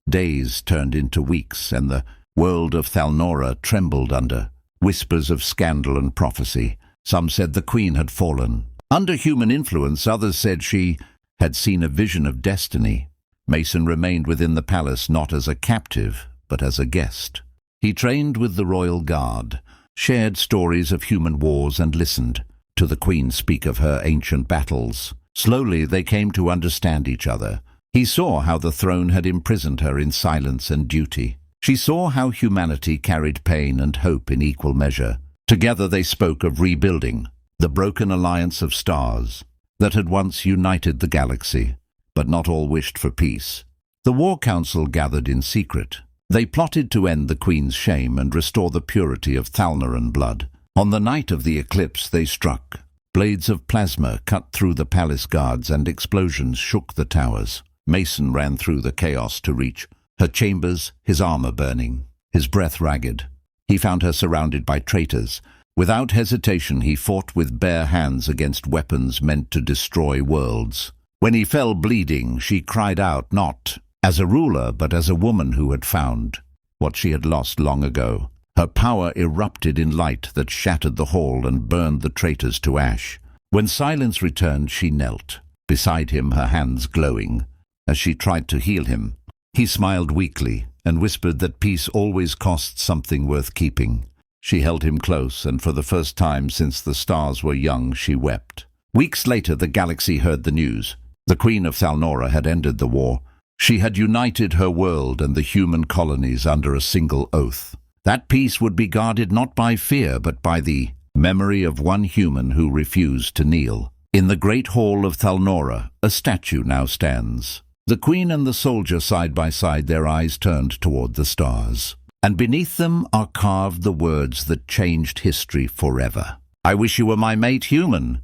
Days turned into weeks, and the world of Thalnora trembled under whispers of scandal and prophecy. Some said the queen had fallen under human influence, others said she had seen a vision of destiny. Mason remained within the palace not as a captive, but as a guest. He trained with the royal guard, shared stories of human wars, and listened to the queen speak of her ancient battles. Slowly they came to understand each other. He saw how the throne had imprisoned her in silence and duty. She saw how humanity carried pain and hope in equal measure. Together they spoke of rebuilding the broken alliance of stars that had once united the galaxy, but not all wished for peace. The War Council gathered in secret. They plotted to end the Queen's shame and restore the purity of Thalnoran blood. On the night of the eclipse they struck. Blades of plasma cut through the palace guards and explosions shook the towers. Mason ran through the chaos to reach her chambers, his armor burning, his breath ragged. He found her surrounded by traitors. Without hesitation, he fought with bare hands against weapons meant to destroy worlds. When he fell bleeding, she cried out, not as a ruler, but as a woman who had found what she had lost long ago. Her power erupted in light that shattered the hall and burned the traitors to ash. When silence returned, she knelt beside him, her hands glowing. As she tried to heal him, he smiled weakly and whispered that peace always costs something worth keeping. She held him close, and for the first time since the stars were young, she wept. Weeks later, the galaxy heard the news. The Queen of Thalnora had ended the war. She had united her world and the human colonies under a single oath. That peace would be guarded not by fear, but by the memory of one human who refused to kneel. In the great hall of Thalnora, a statue now stands. The queen and the soldier side by side, their eyes turned toward the stars. And beneath them are carved the words that changed history forever. "I wish you were my mate, human."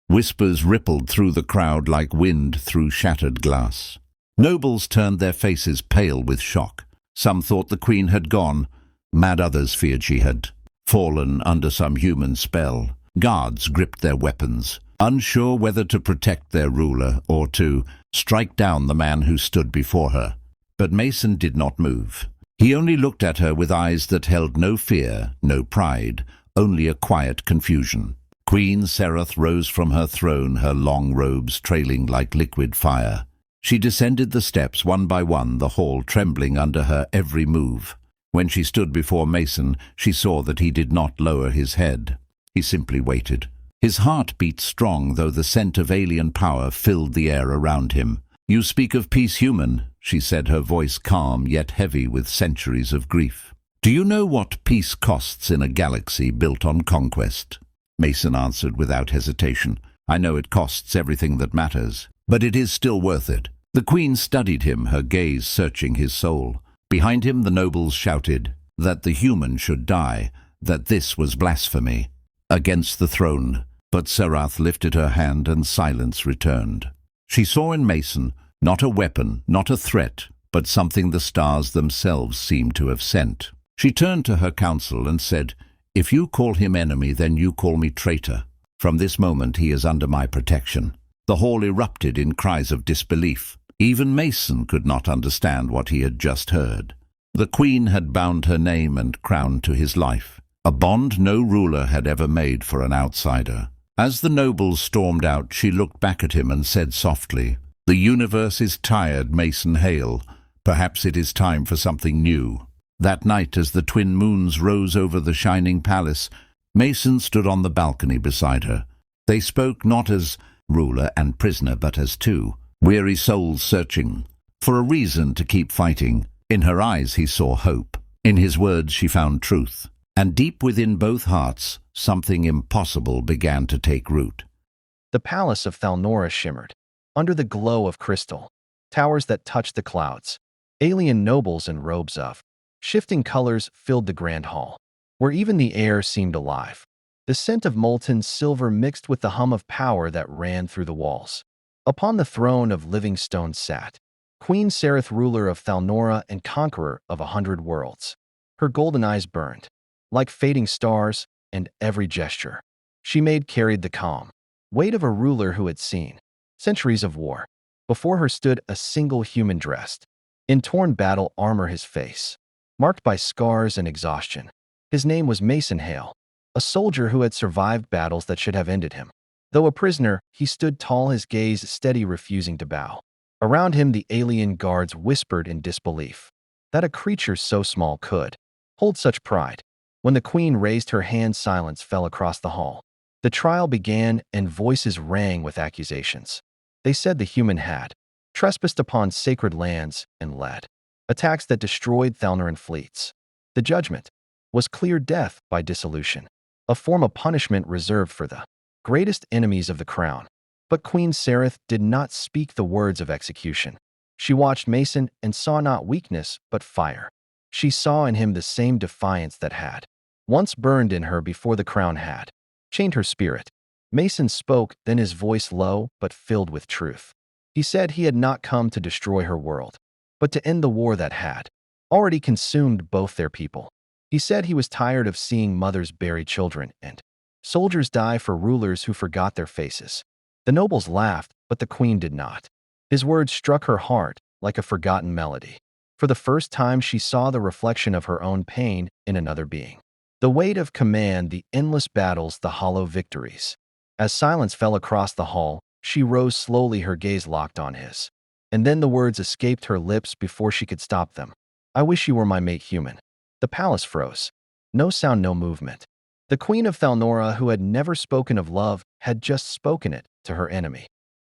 Whispers rippled through the crowd like wind through shattered glass. Nobles turned their faces pale with shock. Some thought the queen had gone. Mad others feared she had fallen under some human spell. Guards gripped their weapons, unsure whether to protect their ruler or to strike down the man who stood before her. But Mason did not move. He only looked at her with eyes that held no fear, no pride, only a quiet confusion. Queen Serath rose from her throne, her long robes trailing like liquid fire. She descended the steps one by one, the hall trembling under her every move. When she stood before Mason, she saw that he did not lower his head. He simply waited. His heart beat strong, though the scent of alien power filled the air around him. "You speak of peace, human," she said, her voice calm yet heavy with centuries of grief. "Do you know what peace costs in a galaxy built on conquest?" Mason answered without hesitation. "I know it costs everything that matters, but it is still worth it." The queen studied him, her gaze searching his soul. Behind him the nobles shouted that the human should die, that this was blasphemy against the throne. But Serath lifted her hand and silence returned. She saw in Mason not a weapon, not a threat, but something the stars themselves seemed to have sent. She turned to her council and said, "If you call him enemy, then you call me traitor. From this moment he is under my protection." The hall erupted in cries of disbelief. Even Mason could not understand what he had just heard. The queen had bound her name and crown to his life, a bond no ruler had ever made for an outsider. As the nobles stormed out, she looked back at him and said softly, "The universe is tired, Mason Hale. Perhaps it is time for something new." That night, as the twin moons rose over the shining palace, Mason stood on the balcony beside her. They spoke not as ruler and prisoner, but as two weary souls searching for a reason to keep fighting. In her eyes he saw hope. In his words she found truth. And deep within both hearts, something impossible began to take root. The palace of Thalnora shimmered under the glow of crystal, towers that touched the clouds. Alien nobles in robes of shifting colors filled the grand hall, where even the air seemed alive. The scent of molten silver mixed with the hum of power that ran through the walls. Upon the throne of living stone sat Queen Serath, ruler of Thalnora and conqueror of 100 worlds. Her golden eyes burned like fading stars, and every gesture she made carried the calm weight of a ruler who had seen centuries of war. Before her stood a single human dressed in torn battle armor his face, marked by scars and exhaustion. His name was Mason Hale, a soldier who had survived battles that should have ended him. Though a prisoner, he stood tall, his gaze steady, refusing to bow. Around him, the alien guards whispered in disbelief that a creature so small could hold such pride. When the queen raised her hand, silence fell across the hall. The trial began, and voices rang with accusations. They said the human had trespassed upon sacred lands and led attacks that destroyed Thalnoran fleets. The judgment was clear: death by dissolution, a form of punishment reserved for the greatest enemies of the crown. But Queen Sereth did not speak the words of execution. She watched Mason and saw not weakness, but fire. She saw in him the same defiance that had once burned in her before the crown had chained her spirit. Mason spoke, then his voice low but filled with truth. He said he had not come to destroy her world, but to end the war that had already consumed both their people. He said he was tired of seeing mothers bury children and soldiers die for rulers who forgot their faces. The nobles laughed, but the queen did not. His words struck her heart like a forgotten melody. For the first time, she saw the reflection of her own pain in another being. The weight of command, the endless battles, the hollow victories. As silence fell across the hall, she rose slowly, her gaze locked on his. And then the words escaped her lips before she could stop them. "I wish you were my mate, human." The palace froze. No sound, no movement. The Queen of Thalnora, who had never spoken of love, had just spoken it to her enemy.